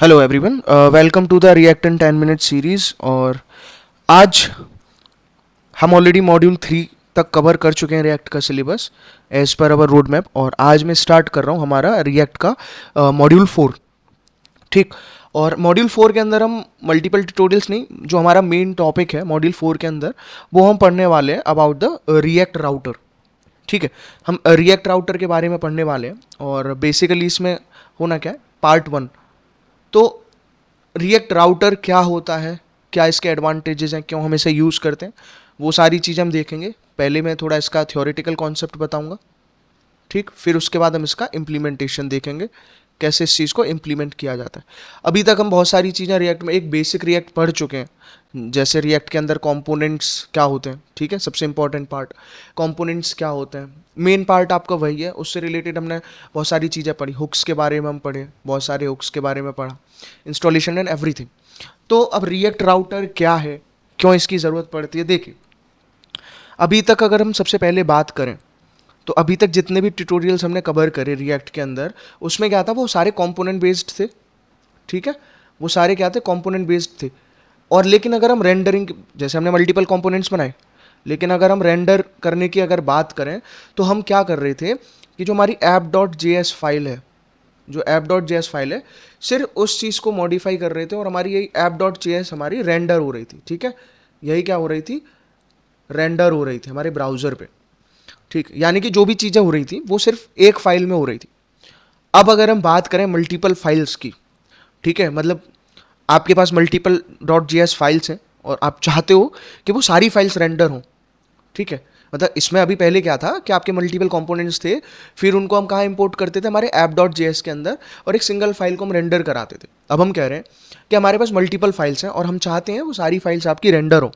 Hello everyone, welcome to the React in 10 minute series. और आज हम ऑलरेडी मॉड्यूल 3 तक कवर कर चुके हैं रिएक्ट का सिलेबस एज पर अवर रोड मैप। और आज मैं स्टार्ट कर रहा हूँ हमारा रिएक्ट का मॉड्यूल 4। ठीक। और मॉड्यूल 4 के अंदर हम मल्टीपल ट्यूटोरियल्स नहीं, जो हमारा मेन टॉपिक है मॉड्यूल 4 के अंदर वो हम पढ़ने वाले हैं अबाउट द रिएक्ट राउटर। ठीक है, हम रिएक्ट राउटर के बारे में पढ़ने वाले हैं। और बेसिकली इसमें होना क्या है, पार्ट 1। तो रिएक्ट राउटर क्या होता है, क्या इसके एडवांटेजेस हैं, क्यों हम इसे यूज़ करते हैं, वो सारी चीज़ें हम देखेंगे। पहले मैं थोड़ा इसका थ्योरेटिकल कॉन्सेप्ट बताऊंगा, ठीक। फिर उसके बाद हम इसका इम्प्लीमेंटेशन देखेंगे, कैसे इस चीज़ को इम्प्लीमेंट किया जाता है। अभी तक हम बहुत सारी चीज़ें रिएक्ट में एक बेसिक रिएक्ट पढ़ चुके हैं, जैसे रिएक्ट के अंदर कंपोनेंट्स क्या होते हैं। ठीक है, सबसे इंपॉर्टेंट पार्ट कंपोनेंट्स क्या होते हैं, मेन पार्ट आपका वही है। उससे रिलेटेड हमने बहुत सारी चीज़ें पढ़ी, हुक्स के बारे में हम पढ़े, बहुत सारे हुक्स के बारे में पढ़ा, इंस्टॉलेशन एंड एवरीथिंग। तो अब रिएक्ट राउटर क्या है, क्यों इसकी ज़रूरत पड़ती है, देखिए। अभी तक अगर हम सबसे पहले बात करें तो अभी तक जितने भी ट्यूटोरियल्स हमने कवर करे रिएक्ट के अंदर, उसमें क्या था, वो सारे कंपोनेंट बेस्ड थे। ठीक है, वो सारे क्या थे, कंपोनेंट बेस्ड थे। और लेकिन अगर हम रेंडरिंग, जैसे हमने मल्टीपल कंपोनेंट्स बनाए, लेकिन अगर हम रेंडर करने की अगर बात करें तो हम क्या कर रहे थे कि जो हमारी app.js फाइल है, जो app.js फाइल है, सिर्फ उस चीज़ को मॉडिफाई कर रहे थे और हमारी यही app.js हमारी रेंडर हो रही थी। ठीक है, यही क्या हो रही थी, रेंडर हो रही थी हमारे ब्राउज़र पे। ठीक, यानी कि जो भी चीज़ें हो रही थी वो सिर्फ एक फाइल में हो रही थी। अब अगर हम बात करें मल्टीपल फाइल्स की, ठीक है, मतलब आपके पास मल्टीपल .js फाइल्स हैं और आप चाहते हो कि वो सारी फाइल्स रेंडर हों। ठीक है, मतलब इसमें अभी पहले क्या था कि आपके मल्टीपल कंपोनेंट्स थे, फिर उनको हम कहाँ इंपोर्ट करते थे, हमारे app.js के अंदर, और एक सिंगल फाइल को हम रेंडर कराते थे। अब हम कह रहे हैं कि हमारे पास मल्टीपल फाइल्स हैं और हम चाहते हैं वो सारी फाइल्स आपकी रेंडर हो।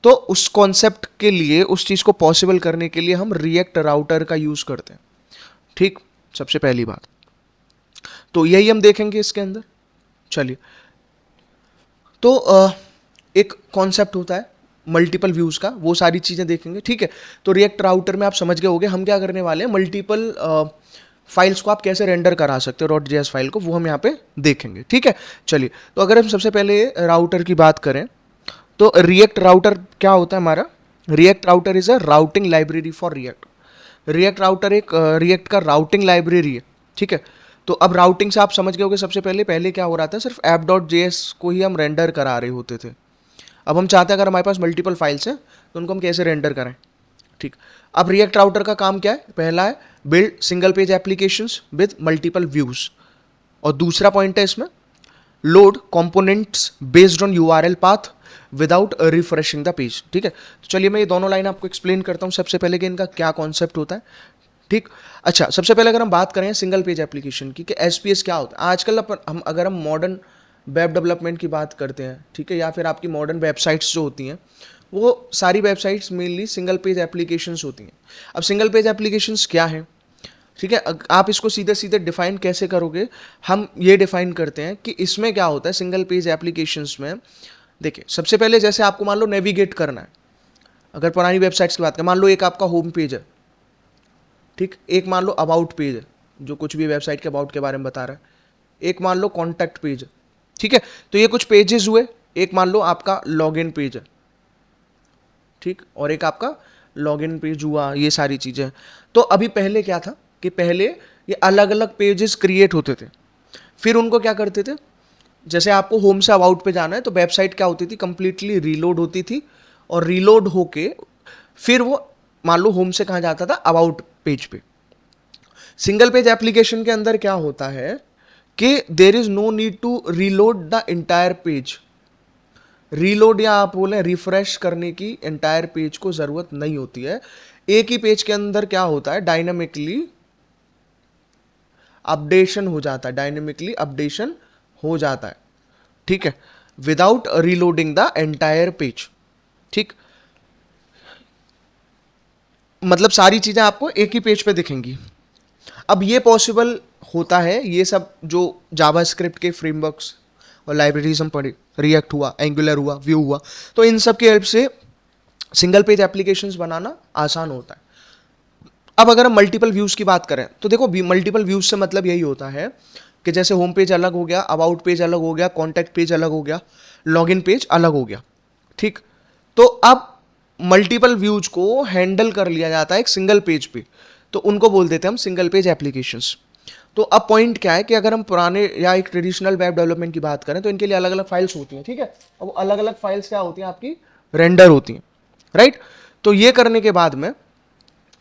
तो उस कॉन्सेप्ट के लिए, उस चीज़ को पॉसिबल करने के लिए हम रिएक्ट राउटर का यूज़ करते हैं। ठीक, सबसे पहली बात तो यही हम देखेंगे इसके अंदर। चलिए, तो एक कॉन्सेप्ट होता है मल्टीपल व्यूज़ का, वो सारी चीज़ें देखेंगे। ठीक है, तो रिएक्ट राउटर में आप समझ गए होंगे हम क्या करने वाले हैं, मल्टीपल फाइल्स को आप कैसे रेंडर करा सकते हो, .js फाइल को, वो हम यहाँ पे देखेंगे। ठीक है, चलिए, तो अगर हम सबसे पहले राउटर की बात करें तो रिएक्ट राउटर क्या होता है हमारा। React router is a routing library for react. React router एक रिएक्ट का राउटिंग लाइब्रेरी है। ठीक है, तो अब राउटिंग से आप समझ गए होंगे, सबसे पहले पहले क्या हो रहा था, सिर्फ app.js को ही हम रेंडर करा रहे होते थे। अब हम चाहते हैं अगर हमारे पास मल्टीपल फाइल्स हैं तो उनको हम कैसे रेंडर करें। ठीक, अब रिएक्ट राउटर का काम क्या है, पहला है build single page applications with multiple views, और दूसरा पॉइंट है इसमें load components based on URL path without refreshing the page. ठीक है, तो चलिए मैं ये दोनों लाइन आपको एक्सप्लेन करता हूँ सबसे पहले कि इनका क्या कॉन्सेप्ट होता है। ठीक, अच्छा, सबसे पहले अगर हम बात करें सिंगल पेज एप्लीकेशन की कि एसपीएस क्या होता है आजकल, हम अगर हम मॉडर्न वेब डेवलपमेंट की बात करते हैं, ठीक है, या फिर आपकी मॉडर्न वेबसाइट्स जो होती हैं, वो सारी websites mainly single page applications होती हैं। अब सिंगल पेज एप्लीकेशंस क्या है, ठीक है, आप इसको सीधे सीधे डिफाइन कैसे करोगे, हम ये डिफाइन करते हैं कि इसमें क्या होता है सिंगल पेज एप्लीकेशंस में। देखिए, सबसे पहले जैसे आपको मान लो नेविगेट करना है, अगर पुरानी वेबसाइट्स की बात करें, मान लो एक आपका होम पेज है, ठीक, एक मान लो अबाउट पेज है जो कुछ भी वेबसाइट के अबाउट के बारे में बता रहा है, एक मान लो कॉन्टैक्ट पेज है। ठीक है, तो ये कुछ पेजेस हुए, एक मान लो आपका लॉगिन पेज है, ठीक, और एक आपका लॉगिन पेज हुआ, ये सारी चीज़ें। तो अभी पहले क्या था कि पहले ये अलग अलग पेजेस क्रिएट होते थे, फिर उनको क्या करते थे, जैसे आपको होम से अबाउट पे जाना है तो वेबसाइट क्या होती थी, कंप्लीटली रीलोड होती थी, और रीलोड होके फिर वो मान लो होम से कहाँ जाता था, अबाउट पेज पे। सिंगल पेज एप्लीकेशन के अंदर क्या होता है कि there is no need to reload the entire page. Reload या आप बोले रिफ्रेश करने की एंटायर पेज को जरूरत नहीं होती है। एक ही पेज के अंदर क्या होता है, डायनामिकली अपडेशन हो जाता है, डायनामिकली अपडेशन हो जाता है। ठीक है, without reloading the entire page. ठीक, मतलब सारी चीजें आपको एक ही पेज पे दिखेंगी। अब ये पॉसिबल होता है, ये सब जो जावास्क्रिप्ट के फ्रेमवर्क्स और लाइब्रेरीज हम पढ़े, रिएक्ट हुआ, एंगुलर हुआ, व्यू हुआ, तो इन सब की हेल्प से सिंगल पेज एप्लीकेशंस बनाना आसान होता है। अब अगर हम मल्टीपल व्यूज की बात करें तो देखो, मल्टीपल व्यूज से मतलब यही होता है कि जैसे होम पेज अलग हो गया, अबाउट पेज अलग हो गया, कॉन्टैक्ट पेज अलग हो गया, लॉगिन पेज अलग हो गया। ठीक, तो अब मल्टीपल व्यूज को हैंडल कर लिया जाता है एक सिंगल पेज पे, तो उनको बोल देते हैं हम सिंगल पेज एप्लीकेशंस। तो अब पॉइंट क्या है कि अगर हम पुराने या एक ट्रेडिशनल वेब डेवलपमेंट की बात करें तो इनके लिए अलग अलग फाइल्स होती हैं। ठीक है, अब वो अलग अलग फाइल्स क्या होती हैं, आपकी रेंडर होती हैं, राइट। तो ये करने के बाद में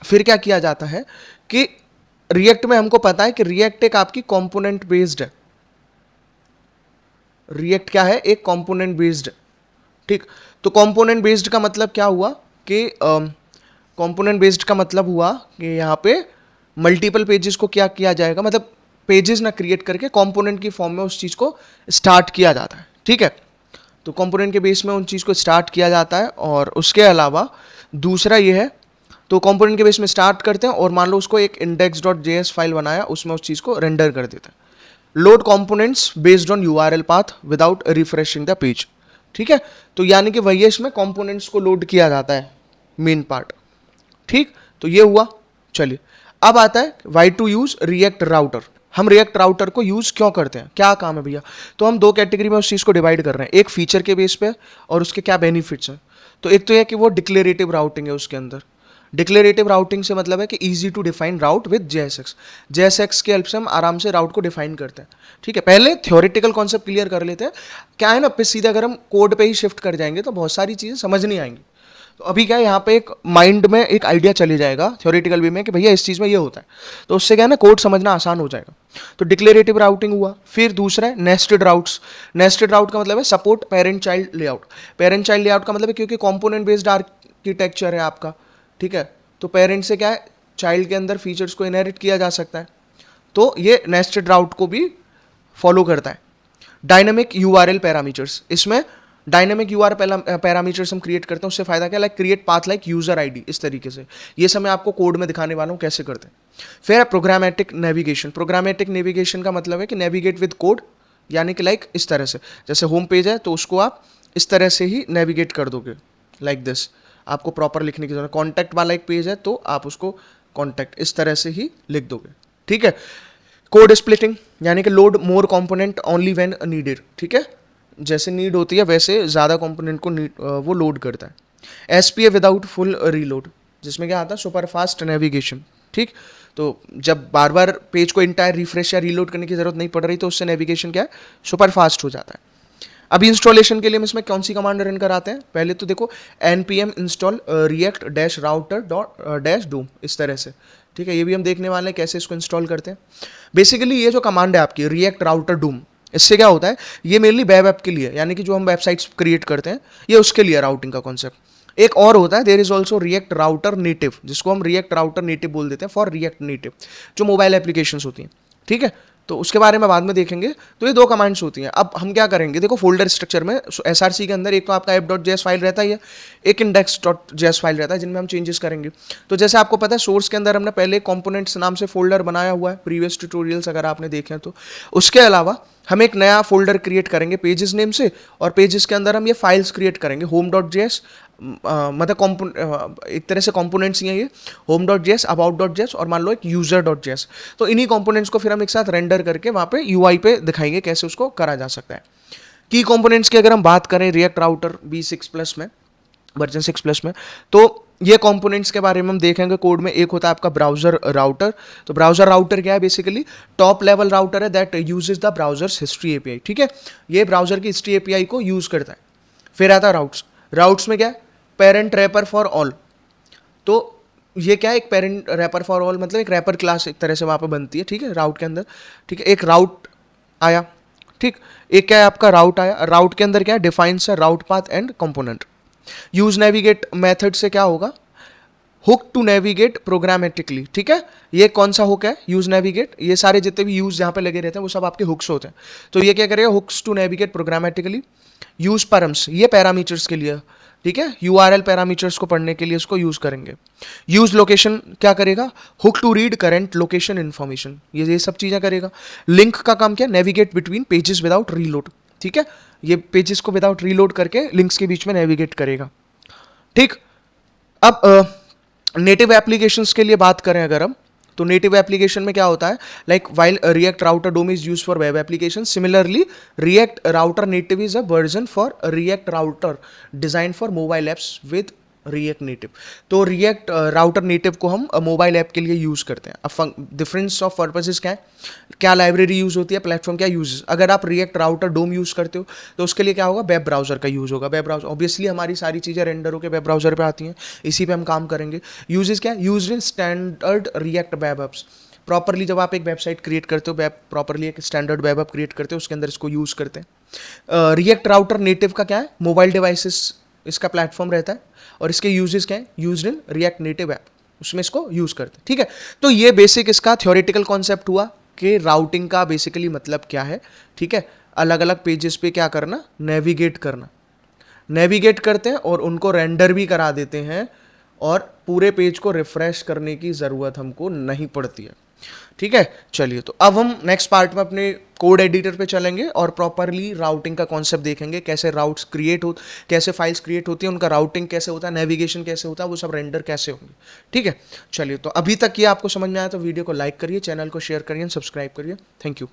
फिर क्या किया जाता है कि रिएक्ट में हमको पता है कि रिएक्ट एक आपकी कंपोनेंट बेस्ड है। रिएक्ट क्या है, एक कंपोनेंट बेस्ड। ठीक, तो कंपोनेंट बेस्ड का मतलब क्या हुआ कि कंपोनेंट बेस्ड का मतलब हुआ कि यहाँ पे मल्टीपल पेजेस को क्या किया जाएगा, मतलब पेजेस ना क्रिएट करके कंपोनेंट की फॉर्म में उस चीज को स्टार्ट किया जाता है। ठीक है, तो कंपोनेंट के बेस में उन चीज को स्टार्ट किया जाता है। और उसके अलावा दूसरा ये है, तो कंपोनेंट के बेस में स्टार्ट करते हैं और मान लो उसको एक index.js फाइल बनाया, उसमें उस चीज को रेंडर कर देते हैं। Load components based on URL path without refreshing the page. ठीक है, तो यानी कि वही इसमें कंपोनेंट्स को लोड किया जाता है, मेन पार्ट। ठीक, तो ये हुआ। चलिए, अब आता है why to use React Router. हम रिएक्ट राउटर को यूज क्यों करते हैं, क्या काम है भैया। तो हम दो कैटेगरी में उस चीज को डिवाइड कर रहे हैं, एक फीचर के बेस पे और उसके क्या बेनिफिट्स हैं। तो एक तो यह कि वो डिक्लेरेटिव राउटिंग है उसके अंदर। डिक्लेरेटिव राउटिंग से मतलब है कि easy to define route with JSX. JSX के हेल्प से हम आराम से राउट को डिफाइन करते हैं। ठीक है, पहले थ्योरेटिकल कॉन्सेप्ट क्लियर कर लेते हैं। क्या है ना, पे सीधे अगर हम कोड पे ही शिफ्ट कर जाएंगे तो बहुत सारी चीजें समझ नहीं आएंगी। तो अभी क्या है, यहाँ पे एक माइंड में एक आइडिया चले जाएगा थ्योरेटिकल वे में कि भैया इस चीज में ये होता है, तो उससे क्या है ना, कोड समझना आसान हो जाएगा। तो डिक्लेरेटिव राउटिंग हुआ। फिर दूसरा है नेस्टेड राउट्स। नेस्टेड राउट का मतलब है support parent child layout. Parent child layout का मतलब है क्योंकि कंपोनेंट बेस्ड आर्किटेक्चर है आपका, ठीक है, तो पेरेंट से क्या है, चाइल्ड के अंदर फीचर्स को इनहेरिट किया जा सकता है, तो ये नेस्टेड राउट को भी फॉलो करता है। डायनेमिक यूआरएल पैरामीटर्स, इसमें डायनेमिक यूआर पैरामीटर्स हम क्रिएट करते हैं। उससे फायदा क्या, like create path like user ID, इस तरीके से। ये सब मैं आपको कोड में दिखाने वाला हूँ कैसे करते हैं। फिर प्रोग्रामेटिक नेविगेशन। प्रोग्रामेटिक नेविगेशन का मतलब है कि नेविगेट विद कोड, यानी कि लाइक इस तरह से, जैसे होम पेज है तो उसको आप इस तरह से ही नेविगेट कर दोगे, लाइक दिस। आपको प्रॉपर लिखने की जरूरत। कॉन्टैक्ट वाला एक पेज है तो आप उसको कॉन्टैक्ट इस तरह से ही लिख दोगे। ठीक है, कोड स्प्लिटिंग, यानी कि load more component only when needed. ठीक है, जैसे नीड होती है वैसे ज़्यादा कंपोनेंट को वो लोड करता है। एसपीए विदाउट फुल रीलोड, जिसमें क्या आता है, सुपर फास्ट नेविगेशन। ठीक, तो जब बार बार पेज को इंटायर रिफ्रेश या रीलोड करने की जरूरत नहीं पड़ रही तो उससे नेविगेशन क्या है, सुपर फास्ट हो जाता है। अभी इंस्टॉलेशन के लिए हम इसमें कौन सी कमांड रन कराते हैं, पहले तो देखो npm install react dash router dot dash Doom, इस तरह से। ठीक है, ये भी हम देखने वाले हैं कैसे इसको इंस्टॉल करते हैं। बेसिकली ये जो कमांड है आपकी रिएक्ट राउटर डूम, इससे क्या होता है, ये मेनली वेब ऐप के लिए, यानी कि जो हम वेबसाइट्स क्रिएट करते हैं ये उसके लिए राउटिंग का कॉन्सेप्ट। एक और होता है, there is also React Router Native, जिसको हम रिएक्ट राउटर नेटिव बोल देते हैं फॉर रिएक्ट नेटिव, जो मोबाइल एप्लीकेशंस होती हैं। ठीक है, तो उसके बारे में बाद में देखेंगे। तो ये दो कमांड्स होती हैं। अब हम क्या करेंगे, देखो फोल्डर स्ट्रक्चर में एसआरसी के अंदर एक तो आपका app.js फाइल रहता है, एक index.js फाइल रहता है, जिनमें हम चेंजेस करेंगे। तो जैसे आपको पता है सोर्स के अंदर हमने पहले कंपोनेंट्स नाम से फोल्डर बनाया हुआ है, प्रीवियस ट्यूटोरियल्स अगर आपने देखे हैं तो। उसके अलावा हम एक नया फोल्डर क्रिएट करेंगे पेजेस नेम से, और पेजेस के अंदर हम ये फाइल्स क्रिएट करेंगे home.js, मतलब एक तरह से कंपोनेंट्स ही हैं ये, home.js, about.js और मान लो एक user.js। तो इन्हीं कंपोनेंट्स को फिर हम एक साथ रेंडर करके वहाँ पे UI पे दिखाएंगे कैसे उसको करा जा सकता है। की कंपोनेंट्स की अगर हम बात करें रिएक्ट राउटर V6+ में, वर्जन 6+ में, तो ये कंपोनेंट्स के बारे में हम देखेंगे कोड में। एक होता है आपका ब्राउजर राउटर। तो ब्राउजर राउटर क्या है, बेसिकली टॉप लेवल राउटर है that uses the browsers history API. ठीक है, ये ब्राउजर की हिस्ट्री एपीआई को यूज करता है। फिर आता है राउट्स। राउट्स में क्या है, पेरेंट रैपर फॉर ऑल। तो ये क्या है, एक पेरेंट रैपर फॉर ऑल मतलब एक रैपर क्लास एक तरह से वहाँ पे बनती है। ठीक है, राउट के अंदर। ठीक है, एक राउट आया। ठीक, एक क्या है आपका राउट आया। राउट के अंदर क्या है, defines a route path and component. Use navigate method से क्या होगा, हुक टू नेविगेट प्रोग्रामेटिकली। ठीक है, ये कौन सा हुक है, यूज नेविगेट। ये सारे जितने भी यूज यहाँ पे लगे रहते हैं वो सब आपके हुक्स होते हैं। तो ये क्या करेगा, hooks to navigate programmatically. Use params, ये पैरामीटर्स के लिए। ठीक है, यूआरएल पैरामीटर्स को पढ़ने के लिए इसको यूज करेंगे। यूज लोकेशन क्या करेगा, hook to read current location information, ये सब चीजें करेगा। लिंक का काम क्या, navigate between pages without reload. ठीक है, ये पेजेस को विदाउट रीलोड करके लिंक्स के बीच में नेविगेट करेगा। ठीक, अब नेटिव एप्लीकेशंस के लिए बात करें अगर हम, तो नेटिव एप्लीकेशन में क्या होता है, like while React Router DOM is use for web application, similarly React Router Native is a version for React Router design for mobile apps with React Native. तो रिएक्ट राउटर नेटिव को हम mobile app के लिए use करते हैं। अब difference of purposes क्या है, क्या लाइब्रेरी यूज होती है, प्लेटफॉर्म क्या यूज। अगर आप रिएक्ट राउटर डोम यूज करते हो तो उसके लिए क्या होगा, वेब ब्राउजर का यूज होगा। वेब ब्राउजर ऑब्वियसली हमारी सारी चीजें रेंडर होकर वेब ब्राउजर पे आती हैं, इसी पे हम काम करेंगे। यूजेस क्या, use in standard react web apps. Properly जब आप एक वेबसाइट क्रिएट करते हो, वेब प्रॉपरली एक स्टैंडर्ड वेब ऐप क्रिएट करते हो, उसके अंदर इसको यूज करते हैं। रिएक्ट राउटर नेटिव का क्या है, मोबाइल डिवाइसेस इसका प्लेटफॉर्म रहता है, और इसके यूजेस क्या है, used in React native app, उसमें इसको यूज करते हैं। ठीक है, तो ये बेसिक इसका थ्योरेटिकल कॉन्सेप्ट हुआ कि राउटिंग का बेसिकली मतलब क्या है। ठीक है, अलग अलग पेजेस पे क्या करना, नेविगेट करना, नेविगेट करते हैं और उनको रेंडर भी करा देते हैं, और पूरे पेज को रिफ्रेश करने की ज़रूरत हमको नहीं पड़ती है। ठीक है, चलिए तो अब हम नेक्स्ट पार्ट में अपने कोड एडिटर पे चलेंगे और प्रॉपरली राउटिंग का कॉन्सेप्ट देखेंगे, कैसे राउट्स क्रिएट हो, कैसे फाइल्स क्रिएट होती हैं, उनका राउटिंग कैसे होता है, नेविगेशन कैसे होता है, वो सब रेंडर कैसे होंगे। ठीक है, चलिए तो अभी तक ये आपको समझ में आया तो वीडियो को लाइक करिए, चैनल को शेयर करिए, सब्सक्राइब करिए। Thank you.